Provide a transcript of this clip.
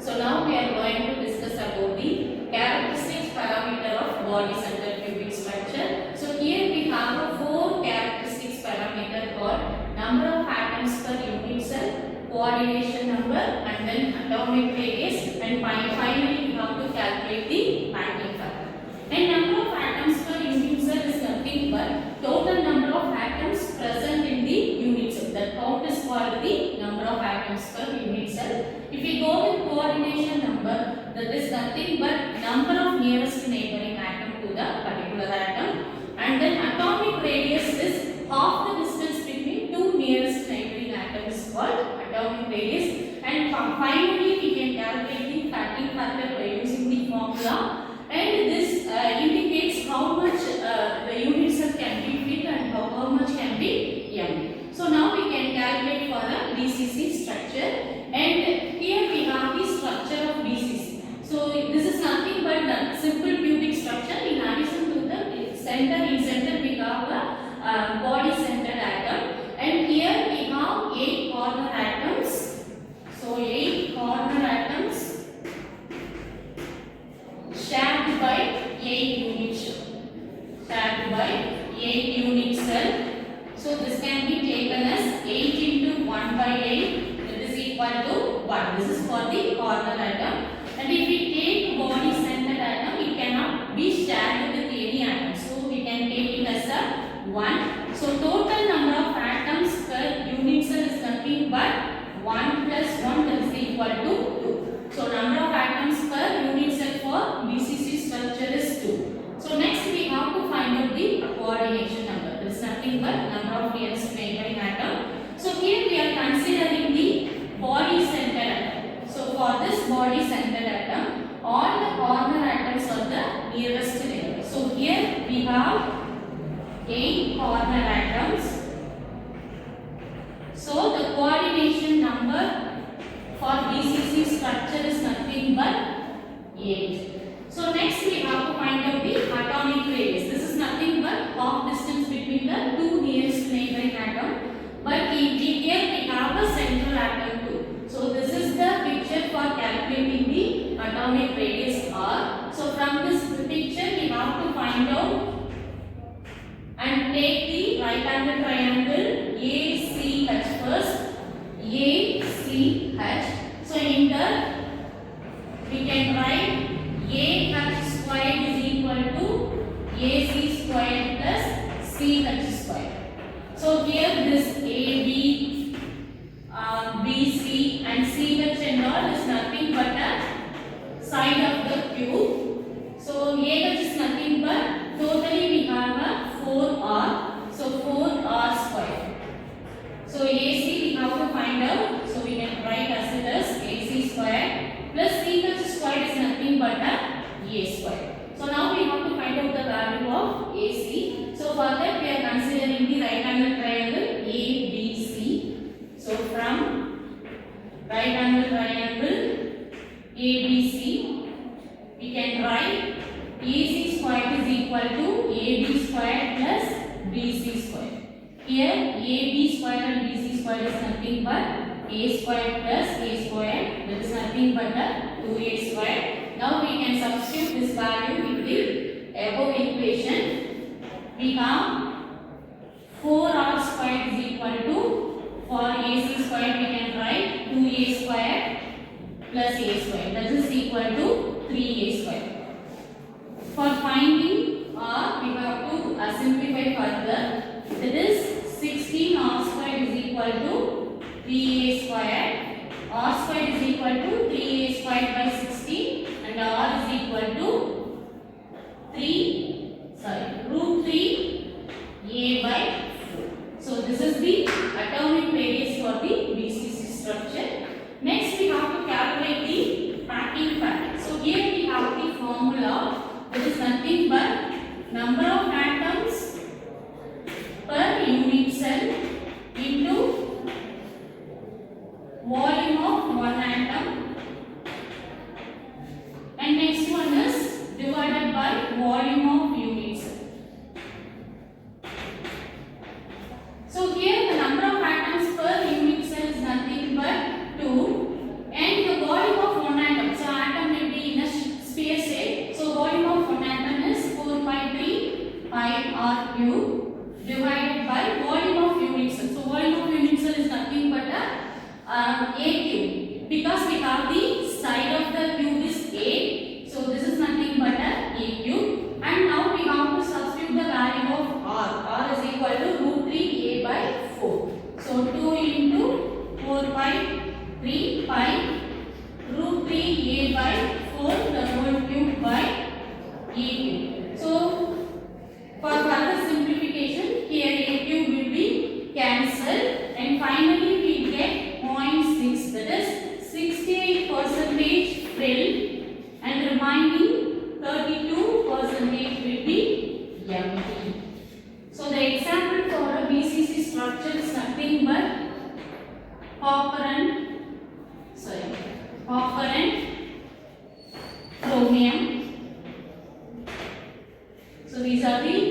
So now we are going to discuss about the characteristics parameter of body center cubic structure. So here we have a 4 characteristics parameter called number of atoms per unit cell, coordination number, and then atomic radius, and finally we have to calculate the packing factor. And number of atoms per unit cell is nothing but total number of atoms present in the unit cell. That count is called the number of atoms per unit cell. If we go with coordination number, that is nothing but number of nearest neighboring atom to the particular atom. And then atomic radius is half the distance between two nearest neighboring atoms called atomic radius. And finally we can calculate the packing factor by using the formula. And this indicates how much the unit cell can be fit and how much can be empty. So now we can calculate for a BCC structure. And here we have the structure of BCC. So this is nothing but the simple cubic structure. In addition to the center, in center we have a body centered atom. And here we have 8 corner atoms. So 8 corner atoms shared by 8 unit cell. Shared by 8 unit cell. So this can be taken as 8 into 1 by 8, that is equal to 1. This is for the corner atom. And if we take body centered atom, it cannot be shared with any atom. So we can take it as a 1. So total number of atoms per unit cell is nothing but 1 plus 1, that is equal to 2. So number of atoms per unit cell for BCC structure is 2. So next we have to find out the coordination number. That is nothing but number of nearest neighboring atom. So here we are considering the body centered atom. So for this body centered atom, all the corner atoms are the nearest neighbor. So here we have 8 corner atoms. So the coordination number for BCC structure is nothing but 8. So next we have to find out the atomic radius. This is nothing but half distance between the two nearest neighboring atom. But here we have a central atom too. So this is the picture for calculating the atomic radius R. So from this picture we have to find out and take the right angle triangle ACH first. ACH. So in that we can write AH squared is equal to AC squared plus CH squared. So here this AB, BC and CH and all is nothing but a side of the cube. So AH is nothing but totally we have a 4R. So 4R squared. So AC we have to find out. So we can write as it as AC squared plus CH squared is nothing but a squared. So now we have to find out the value of AC. So for that we are considering the right angle triangle ABC. So from right angle triangle ABC we can write AC squared is equal to AB squared plus BC squared. Here AB squared and BC squared is nothing but a squared plus a squared, that is nothing but a 2a squared. Now we can substitute this value in the above equation. We have 4r squared is equal to, for ac squared we can write 2a squared plus a squared, that is equal to 3a squared. For finding r we have to simplify further, that is 16r squared is equal to 3a squared. R squared is equal to 3a squared by 16 and R is equal to root 3a by 4. So this is the atomic radius for the BCC structure. Next we have to calculate the packing factor. So here we have the formula, that is nothing but number of atoms per unit cell into volume of one atom, and next one is divided by volume of unit cell. So here the number of atoms per unit cell is nothing but 2, and the volume of one atom. by 4 the whole cube by A cube. So for further simplification, here A cube will be cancelled and finally we get 0.6, that is 68% filled and remaining 32% will be empty. So the example for a BCC structure is nothing but copper and chromium. So these are the